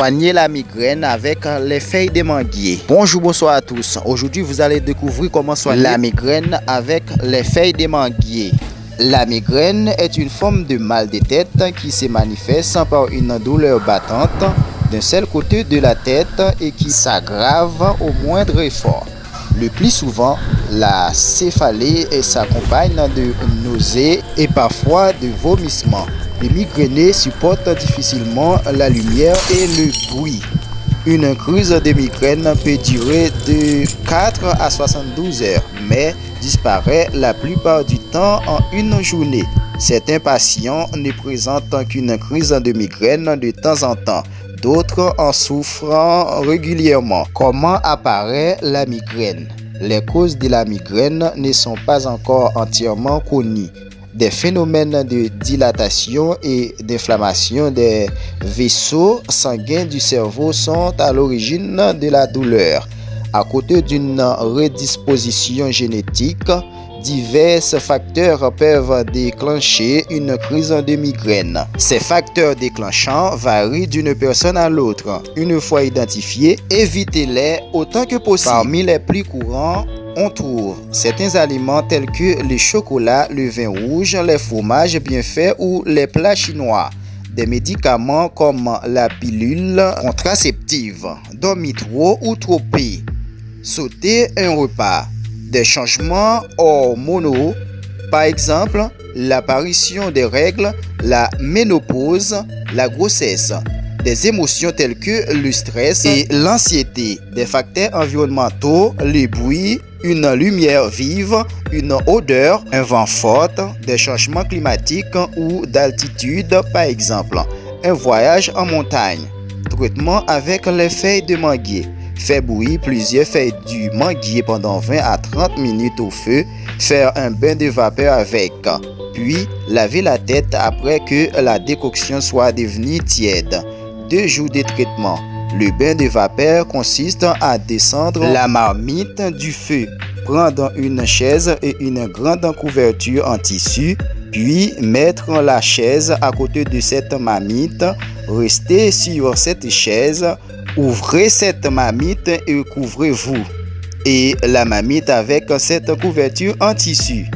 Soignez la migraine avec les feuilles de manguier. Bonjour, bonsoir à tous. Aujourd'hui, vous allez découvrir comment soigner la migraine avec les feuilles de manguier. La migraine est une forme de mal de tête qui se manifeste par une douleur battante d'un seul côté de la tête et qui s'aggrave au moindre effort. Le plus souvent, la céphalée s'accompagne de nausées et parfois de vomissements. Les migrainés supportent difficilement la lumière et le bruit. Une crise de migraine peut durer de 4 à 72 heures, mais disparaît la plupart du temps en une journée. Certains patients ne présentent qu'une crise de migraine de temps en temps, d'autres en souffrent régulièrement. Comment apparaît la migraine? Les causes de la migraine ne sont pas encore entièrement connues. Des phénomènes de dilatation et d'inflammation des vaisseaux sanguins du cerveau sont à l'origine de la douleur. À côté d'une redisposition génétique, divers facteurs peuvent déclencher une crise de migraine. Ces facteurs déclenchants varient d'une personne à l'autre. Une fois identifiés, évitez-les autant que possible. Parmi les plus courants, on trouve certains aliments tels que le chocolat, le vin rouge, les fromages bien faits ou les plats chinois. Des médicaments comme la pilule contraceptive, dormir trop ou trop peu, sauter un repas. Des changements hormonaux, par exemple l'apparition des règles, la ménopause, la grossesse. Des émotions telles que le stress et l'anxiété, des facteurs environnementaux, le bruit, une lumière vive, une odeur, un vent fort, des changements climatiques ou d'altitude par exemple, un voyage en montagne. Traitement avec les feuilles de manguier. Faire bouillir plusieurs feuilles du manguier pendant 20 à 30 minutes au feu, faire un bain de vapeur avec, puis laver la tête après que la décoction soit devenue tiède. 2 jours de traitement. Le bain de vapeur consiste à descendre la marmite du feu, prendre une chaise et une grande couverture en tissu, puis mettre la chaise à côté de cette marmite, rester sur cette chaise, ouvrez cette marmite et couvrez-vous. Et la marmite avec cette couverture en tissu.